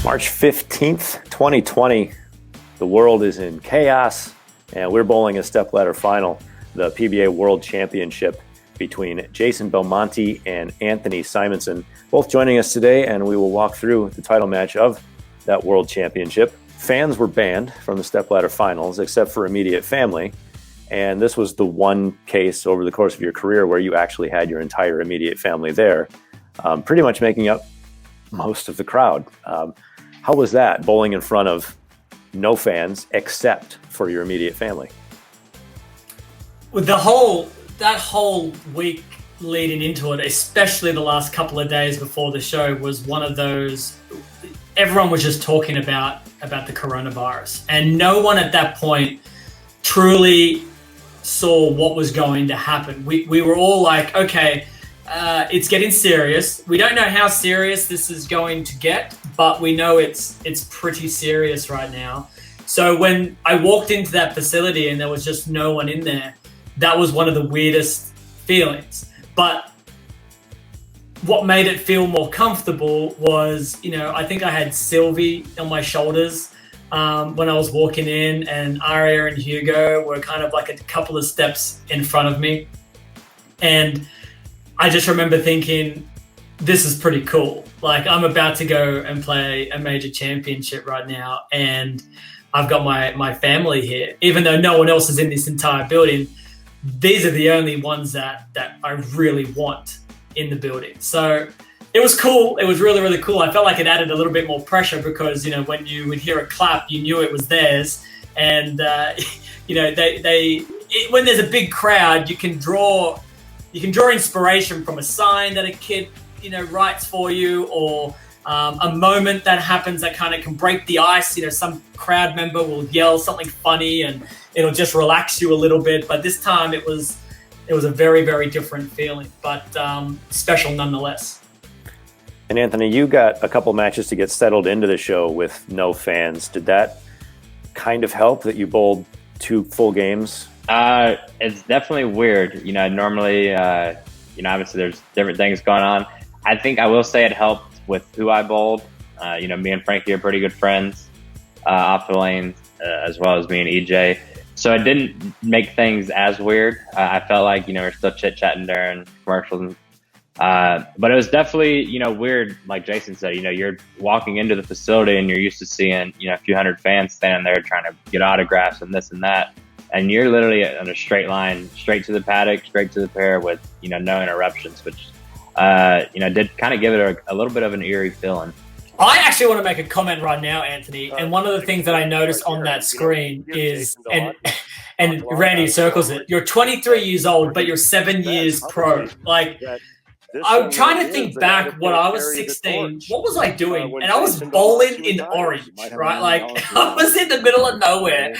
March 15th, 2020. The world is in chaos, and we're bowling a stepladder final, the PBA World Championship between Jason Belmonte and Anthony Simonsen, both joining us today, and we will walk through the title match of that World Championship. Fans were banned from the stepladder finals, except for immediate family, and this was the one case over the course of your career where you actually had your entire immediate family there, pretty much making up most of the crowd. How was that, bowling in front of no fans except for your immediate family? With that whole week leading into it, especially the last couple of days before the show, was one of those, everyone was just talking about the coronavirus, and no one at that point truly saw what was going to happen. We were all like, okay, it's getting serious. We don't know how serious this is going to get, but we know it's pretty serious right now. So when I walked into that facility and there was just no one in there, that was one of the weirdest feelings. But what made it feel more comfortable was, I think I had Sylvie on my shoulders when I was walking in, and Aria and Hugo were kind of like a couple of steps in front of me. And I just remember thinking, this is pretty cool. Like, I'm about to go and play a major championship right now, and I've got my family here. Even though no one else is in this entire building, these are the only ones that I really want in the building. So it was cool. It was really, really cool. I felt like it added a little bit more pressure because, when you would hear a clap, you knew it was theirs. And, when there's a big crowd, you can draw inspiration from a sign that a kid, writes for you, or a moment that happens that kind of can break the ice. Some crowd member will yell something funny and it'll just relax you a little bit. But this time it was a very, very different feeling, but special nonetheless. And Anthony, you got a couple matches to get settled into the show with no fans. Did that kind of help that you bowled 2 full games? It's definitely weird. Normally, obviously there's different things going on. I think I will say it helped with who I bowled. Me and Frankie are pretty good friends off the lane, as well as me and EJ. So it didn't make things as weird. I felt like, we're still chit-chatting during commercials. But it was definitely, weird. Like Jason said, you're walking into the facility and you're used to seeing, a few hundred fans standing there trying to get autographs and this and that. And you're literally on a straight line, straight to the paddock, straight to the pair with, no interruptions, which, did kind of give it a little bit of an eerie feeling. I actually want to make a comment right now, Anthony. And one of the things that I noticed on that screen is, and Randy circles it, you're 23 years old, but you're 7 years pro. Like, I'm trying to think back when I was 16, what was I doing? And I was bowling in Orange, right? Like, I was in the middle of nowhere,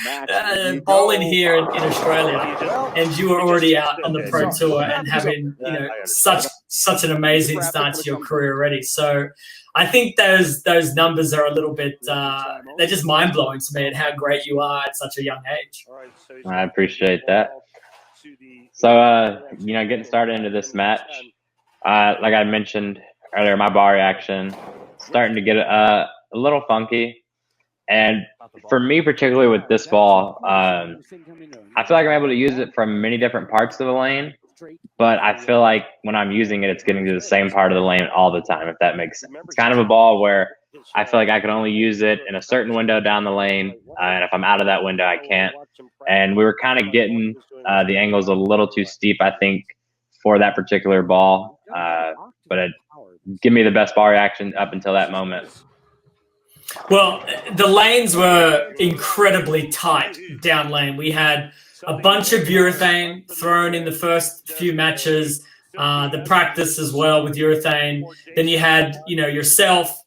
bowling here in Australia. And you were already out on the pro tour and having, such an amazing start to your career already. So I think those numbers are a little bit, they're just mind-blowing to me at how great you are at such a young age. I appreciate that. So, getting started into this match, like I mentioned earlier, my bar reaction starting to get a little funky. And for me, particularly with this ball, I feel like I'm able to use it from many different parts of the lane. But I feel like when I'm using it, it's getting to the same part of the lane all the time, if that makes sense. It's kind of a ball where I feel like I can only use it in a certain window down the lane. And if I'm out of that window, I can't. And we were kind of getting the angles a little too steep, I think, for that particular ball. But it give me the best ball reaction up until that moment. Well, the lanes were incredibly tight down lane. We had a bunch of urethane thrown in the first few matches, the practice as well with urethane. Then you had, yourself,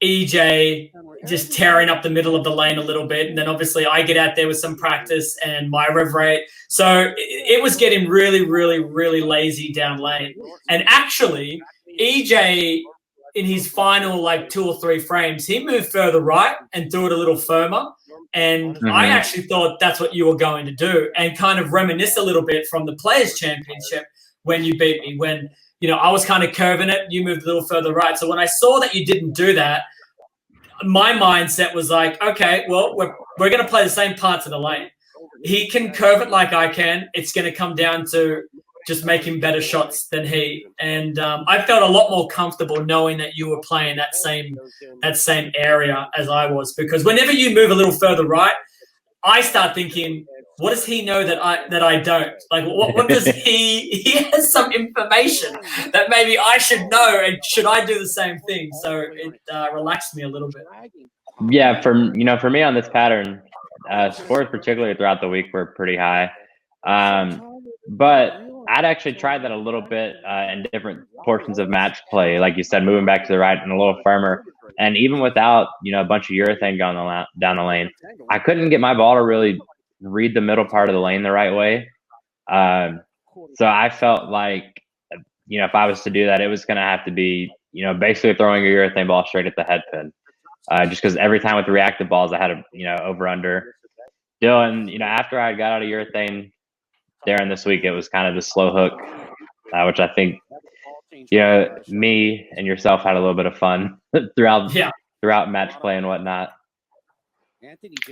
EJ, just tearing up the middle of the lane a little bit. And then obviously I get out there with some practice and my rev rate. So it was getting really, really, really lazy down lane. And actually, EJ, in his final 2 or 3 frames, he moved further right and threw it a little firmer. And I actually thought that's what you were going to do, and kind of reminisce a little bit from the Players' Championship when you beat me, when, I was kind of curving it, you moved a little further right. So when I saw that you didn't do that, my mindset was like, okay, well, we're going to play the same parts of the lane. He can curve it like I can. It's going to come down to just making better shots than he. And I felt a lot more comfortable knowing that you were playing that same area as I was, because whenever you move a little further right, I start thinking, what does he know that I don't? Like, what does he has some information that maybe I should know, and should I do the same thing? So it relaxed me a little bit. Yeah, for me on this pattern, scores particularly throughout the week were pretty high. But I'd actually tried that a little bit in different portions of match play, like you said, moving back to the right and a little firmer. And even without, a bunch of urethane going down the lane, I couldn't get my ball to really read the middle part of the lane the right way. So I felt like, if I was to do that, it was going to have to be, basically throwing a urethane ball straight at the head pin. Just because every time with the reactive balls, I had a, over under. Dylan, after I got out of urethane Darren this week, it was kind of the slow hook, which I think, me and yourself had a little bit of fun throughout match play and whatnot.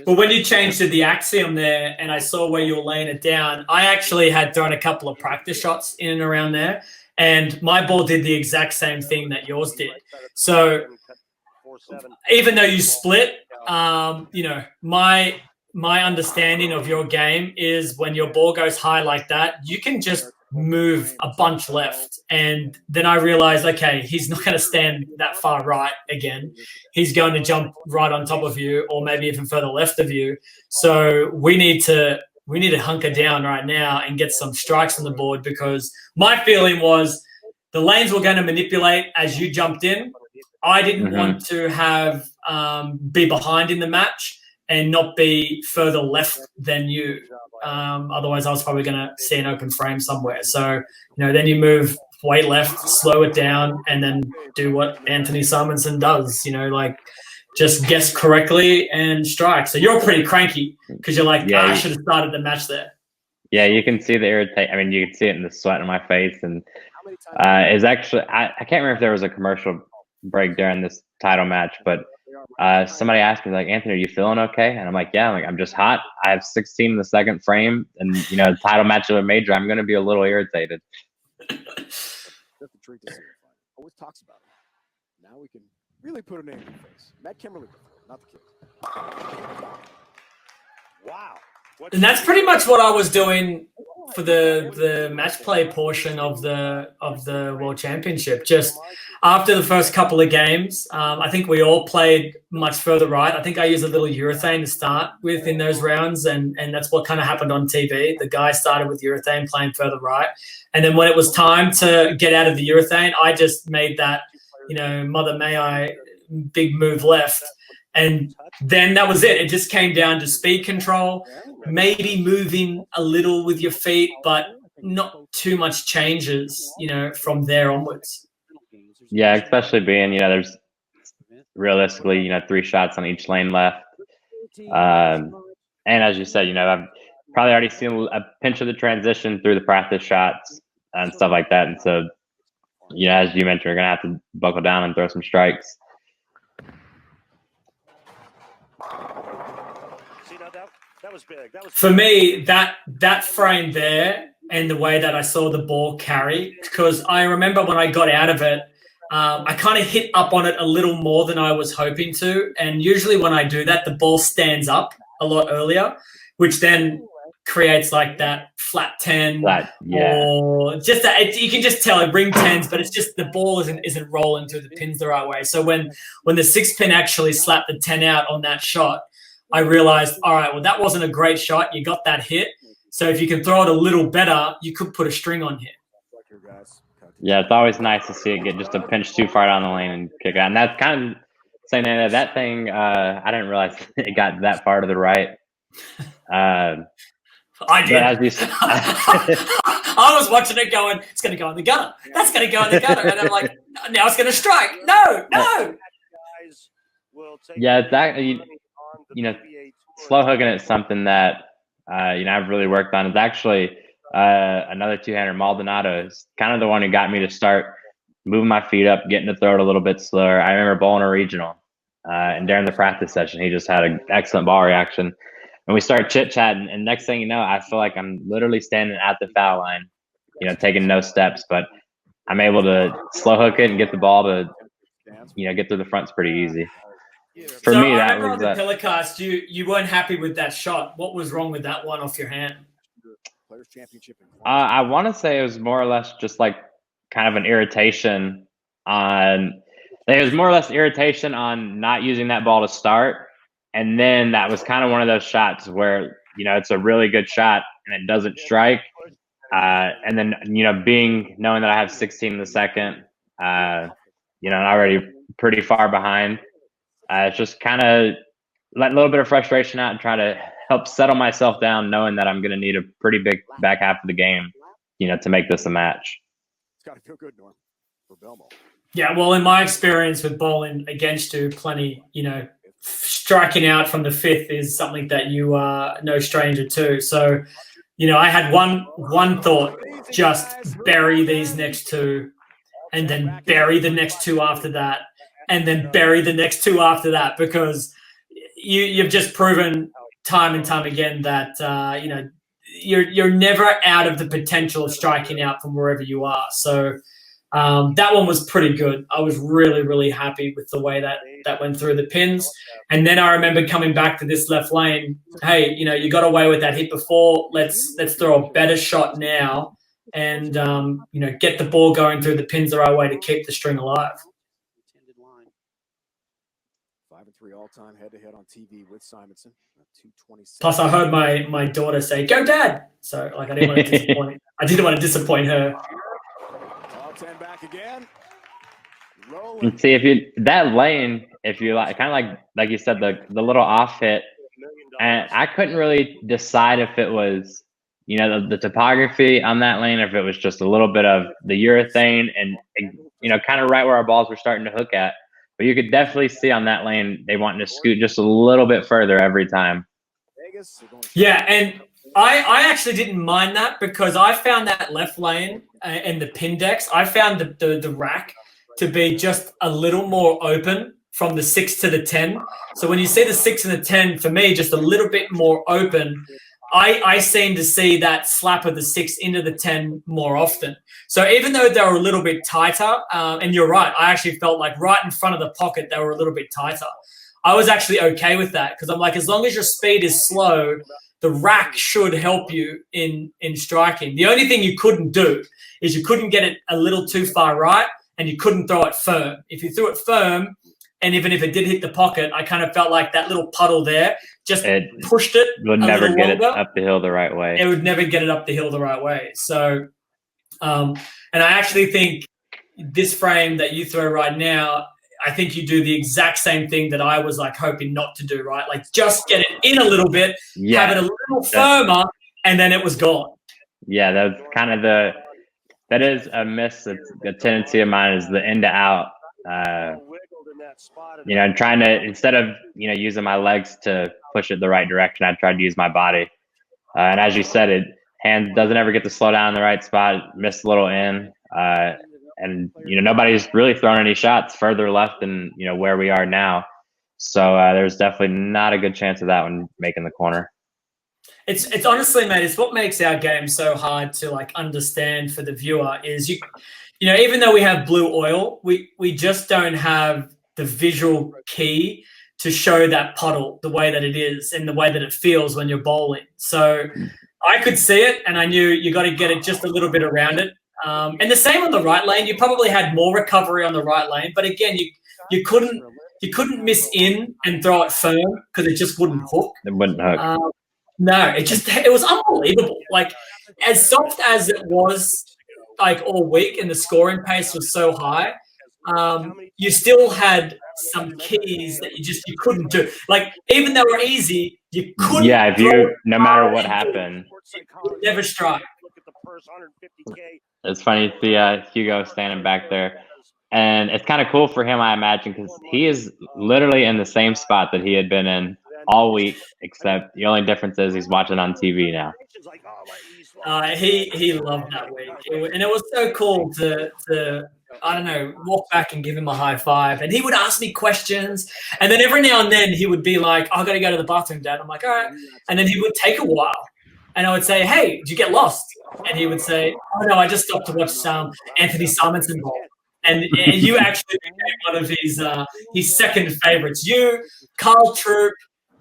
Well, when you changed to the axiom there and I saw where you were laying it down, I actually had thrown a couple of practice shots in and around there, and my ball did the exact same thing that yours did. So even though you split, my understanding of your game is when your ball goes high like that, you can just move a bunch left. And then I realized, okay, he's not going to stand that far right again. He's going to jump right on top of you, or maybe even further left of you. So we need to hunker down right now and get some strikes on the board, because my feeling was the lanes were going to manipulate as you jumped in. I didn't want to have be behind in the match and not be further left than you. Otherwise, I was probably going to see an open frame somewhere. So, then you move way left, slow it down, and then do what Anthony Simonsen does, just guess correctly and strike. So you're pretty cranky because you're like, I should have started the match there. Yeah, you can see the irritation. I mean, you can see it in the sweat on my face. And it's actually, I can't remember if there was a commercial break during this title match, but somebody asked me, like, Anthony, are you feeling okay? And I'm like, yeah, I'm just hot. I have 16 in the second frame, and title match of a major, I'm going to be a little irritated. That's a treat to see. Always talks about it. Now we can really put a name in the face. Matt Kimberly, not the kid. Wow. And that's pretty much what I was doing for the match play portion of the World Championship. Just after the first couple of games, I think we all played much further right. I think I used a little urethane to start with in those rounds, and that's what kind of happened on TV. The guy started with urethane playing further right, and then when it was time to get out of the urethane, I just made that, Mother May I big move left. And then that was it. It just came down to speed control, maybe moving a little with your feet, but not too much changes, from there onwards. Yeah, especially being, there's realistically, 3 shots on each lane left. And as you said, I've probably already seen a pinch of the transition through the practice shots and stuff like that. And so, as you mentioned, you're going to have to buckle down and throw some strikes. That was big. For me, that frame there and the way that I saw the ball carry, because I remember when I got out of it, I kind of hit up on it a little more than I was hoping to. And usually when I do that, the ball stands up a lot earlier, which then creates like that flat 10 or just that. You can just tell it ring 10s, but it's just the ball isn't rolling through the pins the right way. So when the 6 pin actually slapped the 10 out on that shot, I realized, all right, well, that wasn't a great shot. You got that hit. So if you can throw it a little better, you could put a string on here. Yeah, it's always nice to see it get just a pinch too far down the lane and kick out. And that's kind of saying that thing, I didn't realize it got that far to the right. I did. As you said, I was watching it going, it's going to go in the gutter. That's going to go in the gutter. And I'm like, now it's going to strike. No. Yeah, it's actually, slow hooking is something that, I've really worked on. It's actually another two-hander, Maldonado, is kind of the one who got me to start moving my feet up, getting to throw it a little bit slower. I remember bowling a regional, And during the practice session, he just had an excellent ball reaction. And we started chit-chatting, and next thing you know, I feel like I'm literally standing at the foul line, taking no steps, but I'm able to slow hook it and get the ball to, get through the fronts pretty easy. For me, I that remember was on the telecast, you weren't happy with that shot. What was wrong with that one off your hand? I want to say it was more or less just like kind of an irritation on. It was more or less irritation on not using that ball to start, and then that was kind of one of those shots where it's a really good shot and it doesn't strike, and then knowing that I have 16 in the second, and already pretty far behind. It's just kind of let a little bit of frustration out and try to help settle myself down, knowing that I'm going to need a pretty big back half of the game, to make this a match. It's got to feel good, Norm, for Belmonte. Yeah, well, in my experience with bowling against you, plenty, striking out from the fifth is something that you are no stranger to. So, I had one thought: just bury these next two, and then bury the next two after that, and then bury the next two after that, because you've just proven time and time again that you're never out of the potential of striking out from wherever you are. So that one was pretty good. I was really, really happy with the way that went through the pins. And then I remember coming back to this left lane. Hey, you got away with that hit before. Let's throw a better shot now, and get the ball going through the pins the right way to keep the string alive. 5-3 all-time head-to-head on TV with Simonsen. 227. Plus, I heard my daughter say, "Go, Dad!" So, I didn't want to disappoint. I didn't want to disappoint her. All 10 back again. And see, that lane, if you like, kind of like you said, the little off hit, and I couldn't really decide if it was the topography on that lane, or if it was just a little bit of the urethane and kind of right where our balls were starting to hook at. But you could definitely see on that lane they wanting to scoot just a little bit further every time. Yeah, and I actually didn't mind that, because I found that left lane and the pin decks, I found the rack to be just a little more open from the 6 to the 10. So when you see the 6 and the 10, for me, just a little bit more open, I seem to see that slap of the 6 into the 10 more often. So even though they were a little bit tighter, and you're right, I actually felt like right in front of the pocket, they were a little bit tighter. I was actually okay with that, because I'm like, as long as your speed is slow, the rack should help you in striking. The only thing you couldn't do is you couldn't get it a little too far right, and you couldn't throw it firm. If you threw it firm, and even if it did hit the pocket, I kind of felt like that little puddle there just pushed it. Would never get it up the hill the right way. It would never get it up the hill the right way. So, and I actually think this frame that you throw right now, I think you do the exact same thing that I was like hoping not to do, right? Like just get it in a little bit, have it a little firmer, and then it was gone. Yeah, that's kind of that is a miss. It's a tendency of mine is the in to out. Trying to, instead of using my legs to push it the right direction, I tried to use my body. And as you said, hand doesn't ever get to slow down in the right spot. Missed a little in, and nobody's really thrown any shots further left than where we are now. So there's definitely not a good chance of that one making the corner. It's honestly, mate, it's what makes our game so hard to understand for the viewer is even though we have blue oil, we just don't have the visual key to show that puddle the way that it is and the way that it feels when you're bowling. So I could see it, and I knew you got to get it just a little bit around it. And the same on the right lane. You probably had more recovery on the right lane, but again, you couldn't miss in and throw it firm because it just wouldn't hook. It wouldn't hook. No, it was unbelievable. Like as soft as it was, all week, and the scoring pace was so high. You still had some keys that you couldn't do. Like even though they were easy, you couldn't. Yeah, no matter what happened, never strike. It's funny to see Hugo standing back there, and it's kind of cool for him, I imagine, because he is literally in the same spot that he had been in all week, except the only difference is he's watching on TV now. He loved that week, and it was so cool to I don't know, walk back and give him a high five. And he would ask me questions. And then every now and then he would be like, I got to go to the bathroom, Dad. I'm like, all right. And then he would take a while. And I would say, hey, did you get lost? And he would say, oh, no, I just stopped to watch Anthony Simonsen bowl. And you actually became one of his second favorites. You, Carl Troop,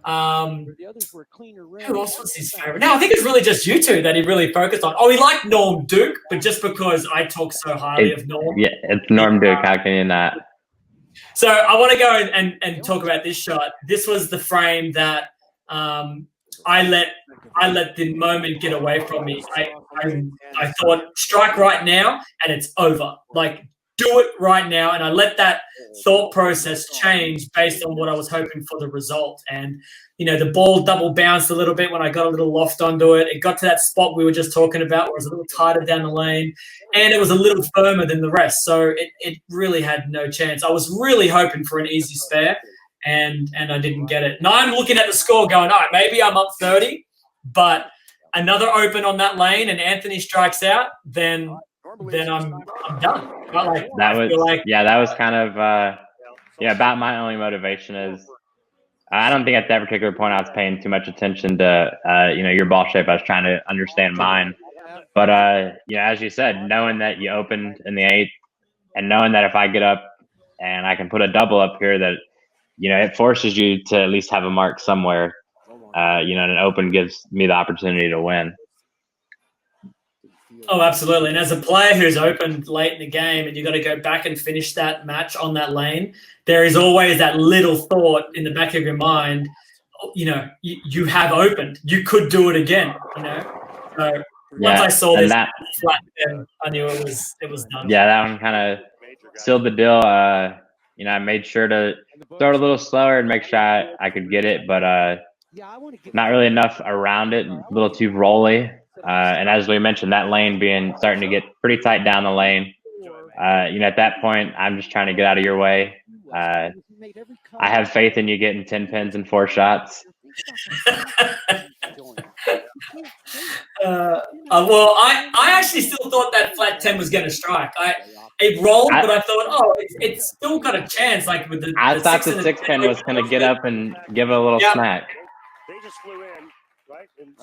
who else was his favorite? No, I think it's really just you two that he really focused on. Oh, he liked Norm Duke, but just because I talk so highly of Norm. Yeah, it's Norm Duke. How can you not? So I want to go and talk about this shot. This was the frame that I let the moment get away from me. I thought, strike right now, and it's over. Like, do it right now. And I let that thought process change based on what I was hoping for the result. And, the ball double bounced a little bit when I got a little loft onto it. It got to that spot we were just talking about where it was a little tighter down the lane, and it was a little firmer than the rest. So it really had no chance. I was really hoping for an easy spare, and I didn't get it. Now I'm looking at the score going, all right, maybe I'm up 30, but another open on that lane and Anthony strikes out, then I'm done. That was kind of about my only motivation is I don't think at that particular point I was paying too much attention to your ball shape. I was trying to understand mine. But as you said, knowing that you opened in the 8th and knowing that if I get up and I can put a double up here, that it forces you to at least have a mark somewhere. And an open gives me the opportunity to win. Oh, absolutely. And as a player who's opened late in the game and you've got to go back and finish that match on that lane, there is always that little thought in the back of your mind, you have opened. You could do it again, So once I saw this flat 10, I knew it was done. Yeah, that one kind of sealed the deal. I made sure to throw it a little slower and make sure I could get it, but not really enough around it, a little too rolly. And as we mentioned, that lane starting to get pretty tight down the lane. At that point, I'm just trying to get out of your way. I have faith in you getting 10 pins in 4 shots. Well, I actually still thought that flat 10 was going to strike. It rolled, but I thought, it's still got a chance. Like with the, I thought the 6 pin was going to get up and give it a little smack. They just flew in, right? And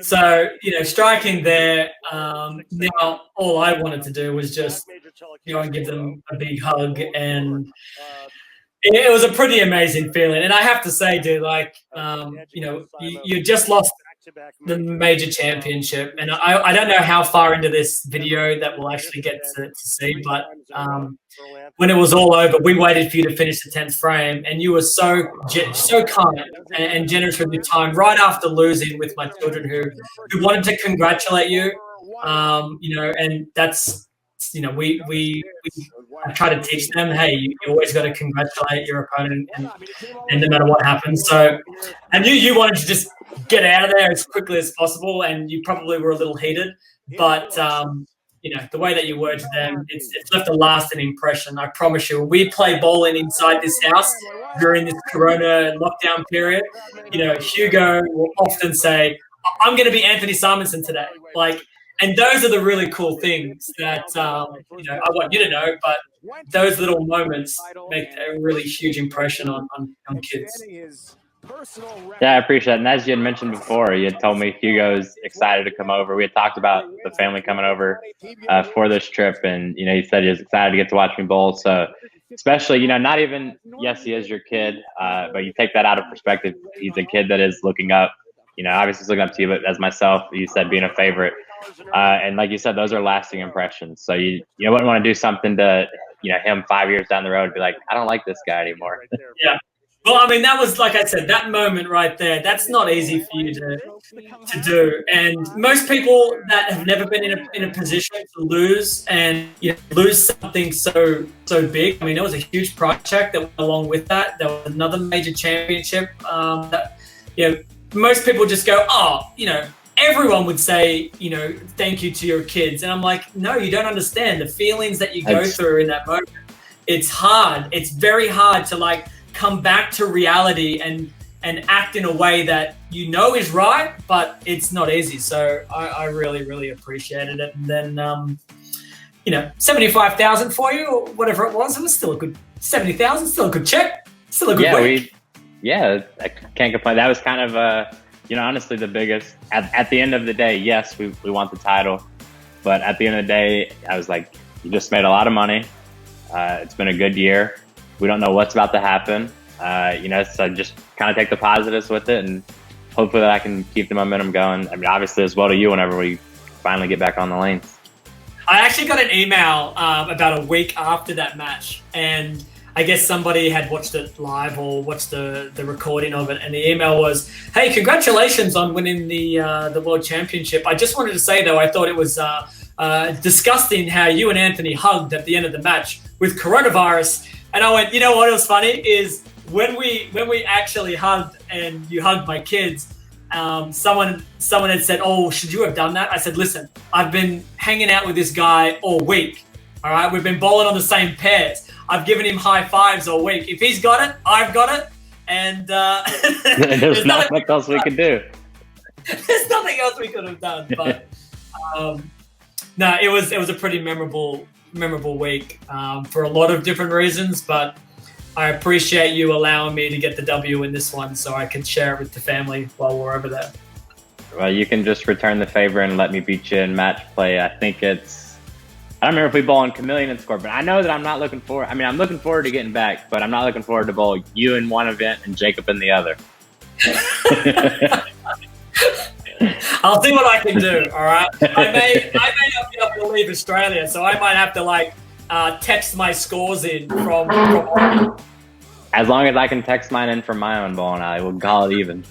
so striking there. Now, all I wanted to do was just and give them a big hug, and it was a pretty amazing feeling. And I have to say, dude, you just lost the major championship, and I don't know how far into this video that we'll actually get to see, but when it was all over, we waited for you to finish the 10th frame, and you were so kind and generous with your time right after losing with my children who wanted to congratulate you, and that's we try to teach them, hey, you always got to congratulate your opponent, and no matter what happens. So I knew you wanted to just get out of there as quickly as possible, and you probably were a little heated, but the way that you were to them, it's left a lasting impression. I promise you. When we play bowling inside this house during this Corona lockdown period, Hugo will often say, "I'm going to be Anthony Simonsen today." And those are the really cool things that I want you to know. But those little moments make a really huge impression on kids. Yeah, I appreciate it. And as you had mentioned before, you had told me Hugo's excited to come over. We had talked about the family coming over for this trip, and he said he was excited to get to watch me bowl. So, especially not even yes, he is your kid, but you take that out of perspective. He's a kid that is looking up. Obviously he's looking up to you, but as myself, you said being a favorite, and like you said, those are lasting impressions. So you wouldn't want to do something to him 5 years down the road and be like, I don't like this guy anymore. Yeah. Well, I mean, that was, like I said, that moment right there, that's not easy for you to do. And most people that have never been in a position to lose and lose something so big. I mean, there was a huge prize check that went along with that. There was another major championship that, most people just go, everyone would say, thank you to your kids. And I'm like, no, you don't understand the feelings that you go through in that moment. It's hard. It's very hard to come back to reality and act in a way that is right, but it's not easy. So I really, really appreciated it. And then, $75,000 for you or whatever it was. It was still a good $70,000, still a good check, still a good week. I can't complain. That was kind of, honestly the biggest, at the end of the day, yes, we want the title. But at the end of the day, I was like, you just made a lot of money. It's been a good year. We don't know what's about to happen. So just kind of take the positives with it, and hopefully that I can keep the momentum going. I mean, obviously as well to you whenever we finally get back on the lanes. I actually got an email about a week after that match, and I guess somebody had watched it live or watched the recording of it, and the email was, "Hey, congratulations on winning the World Championship. I just wanted to say, though, I thought it was disgusting how you and Anthony hugged at the end of the match with coronavirus." And I went, you know what was funny is when we actually hugged and you hugged my kids, someone had said, "Oh, should you have done that?" I said, "Listen, I've been hanging out with this guy all week. All right, we've been bowling on the same pairs. I've given him high fives all week. If he's got it, I've got it." And there's nothing else we can do. There's nothing else we could have done. But no, it was a pretty memorable week for a lot of different reasons. But I appreciate you allowing me to get the W in this one, so I can share it with the family while we're over there. Well, you can just return the favor and let me beat you in match play. I think I don't remember if we bowl on Chameleon and score, but I know that I'm not looking forward. I mean, I'm looking forward to getting back, but I'm not looking forward to bowl you in one event and Jacob in the other. I'll see what I can do. All right. I may not be able to leave Australia, so I might have to text my scores in from. As long as I can text mine in from my own bowling alley, we'll call it even.